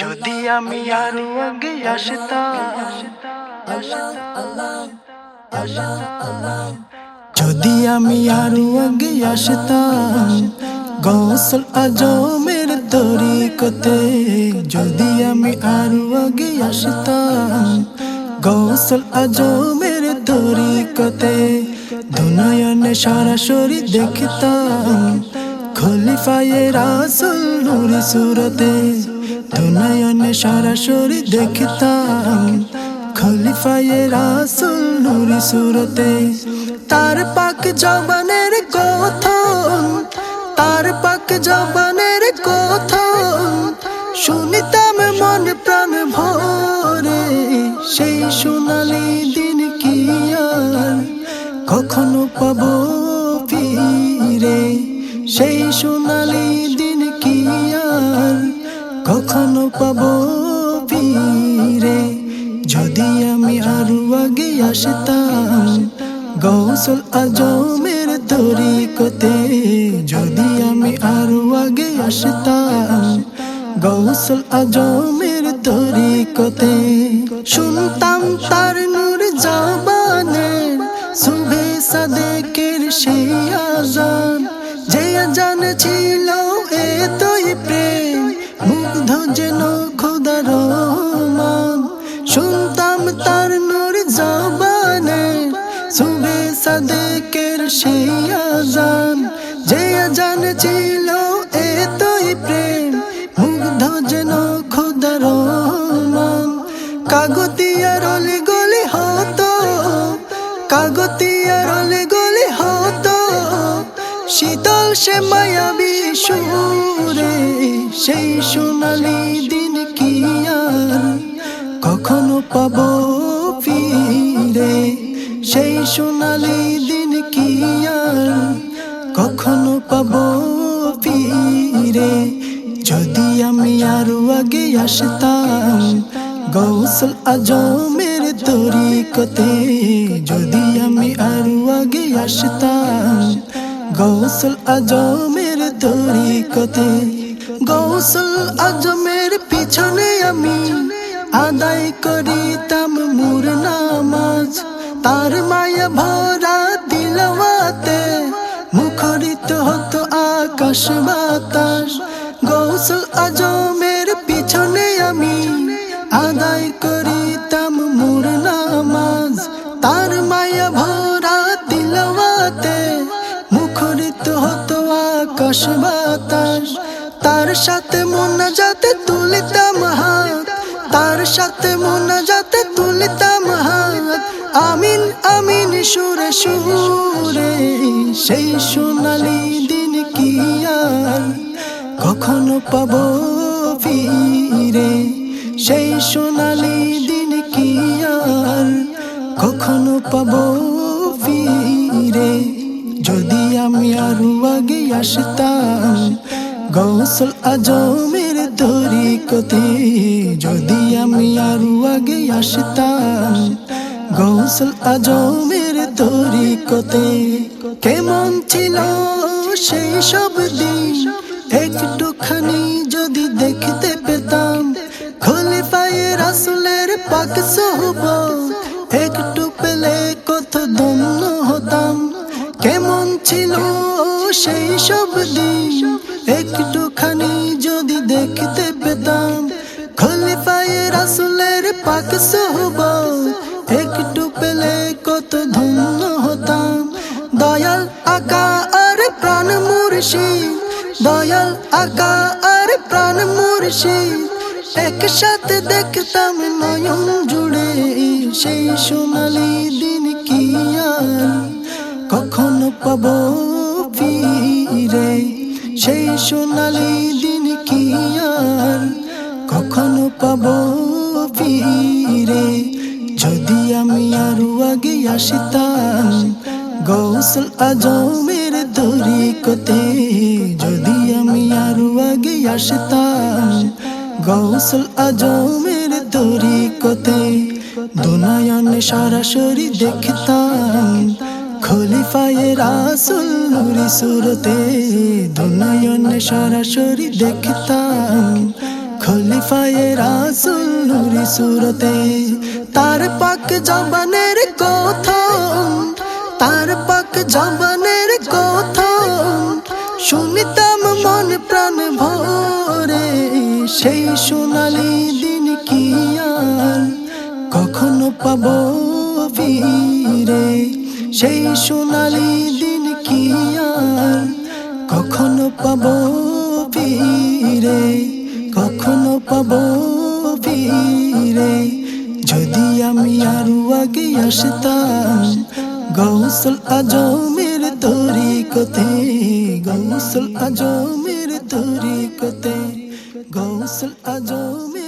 যদি আমি আরো আগে আসতাম, যদি আমি আরো আগে আসতাম গৌসল আজমের তরিকতে, যদি আমি আরো আগে আসতাম গৌসল আজমের তরিকতে, দুনিয়ানে সরাসরি দেখতাম খলিফায়ে রাসূল নূরি সুরতে, দুনিয়ানে সরাসরি দেখতাম খলিফায়ে রাসূল নূরি সুরতে। তার পাক জবানের কথন, তার পাক জবানের কথন শুনিতাম মন প্রাণ ভরে, সেই সোনালি দিন কি আর কখনো পাবো ফিরে, সেই সোনালি দিন কি আর কখনো পাবো ফিরে। যদি আমি আরো আগে আসতাম গৌসল আজমের তরিকতে, যদি আমি আরো আগে আসতাম গৌসল আজমের তরিকতে, শুনতাম তার নূর জবানের সুবে সাদেকের সেই আজান, যে আজান ছিল এতই প্রেম মুগ্ধ যেন খোদার রহমান। শুনতাম তার নূর জবানের সুবে সাদেকের সেই আজান, যে আজান ছিল এতই প্রেম মুগ্ধ যেন খোদার রহমান। কাগতিয়ার অলি গলি হতো, কাগতিয়ার অলি গলি হতো শীতল সে মায়াবী সুরে, সেই সোনালি দিন কি আর কখনো পাবো ফিরে, সেই সোনালি দিন কি আর কখনো পাবো ফিরে। যদি আমি আরো আগে আসতাম গৌসল আজমের তরিকতে, যদি আমি আরো আগে আসতাম গৌসল আজমের তরিকতে, গৌসল আজমের পিছনে আমি আদায় করিতাম মুর নামাজ, তার মায়া ভরা দিলওয়াতে মুখরিত হতো আকাশ বাতাস। গৌসল আজমের পিছনে আমি আদায় করিতাম মুর নামাজ, তার মায়া ভরা দিলওয়াতে মুখরিত হতো আকাশ বাতাস। তার সাথে মোনাজাতে তুলিতাম হাত, তার সাথে মোনাজাতে তুলিতাম হাত, আমিন আমিন সুরে সুরে। সেই সোনালি দিন কি আর কখনো পাবো ফিরে, সেই সোনালি দিন কি আর কখনো পাবো ফিরে। যদি আমি আরো আগে আসতাম গৌসল আজমের তরিকতে, যদি আমি আরো আগে আসতাম গৌসল আজমের তরিকতে। কেমন ছিল সেই সব দিন একটুখানি যদি দেখতে পেতাম, খলিফায়ে রাসূলের পাক সোহবত একটু পেলে কত ধন্য হতাম। কেমন ছিল সেই সব দিন একটুখানি যদি দেখতে পেতাম, খলিফায়ে রাসূলের পাক সোহবত একটু পেলে কত ধন্য হতাম। দয়াল আকা আর প্রাণ মুর্শিদ, দয়াল আকা আর প্রাণ মুর্শিদ একসাথে দেখতাম নয়ন জুড়ে, সেই সোনালি দিন কি আর কখনো পাবো ফিরে, সেই সোনালি দিন কি আর কখনো পাবো ফিরে। যদি আমি আরো আগে আসতাম গৌসল আজমের তরিকতে, যদি আমি আরো আগে আসতাম গৌসল আজমের তরিকতে, দুনিয়ানে সরাসরি দেখতাম খলিফায়ে রাসূল নূরি সুরতে, দুনিয়ানে সরাসরি দেখতাম খলিফায়ে রাসূল নূরি সুরতে, তার পাক জবানের কথা, তার পাক জবানের কথা শুনিতাম মন প্রাণ ভরে। সেই সোনালি দিন কি আর কখনো পাবো ফিরে, সেই সোনালি দিন কি আর কখনো পাবো ফিরে, কখনো পাবো ফিরে। যদি আমি আরো আগে আসতাম গৌসুল আজমের তরিকতে, গৌসুল আজমের তরিকতে, গৌসুল আজমের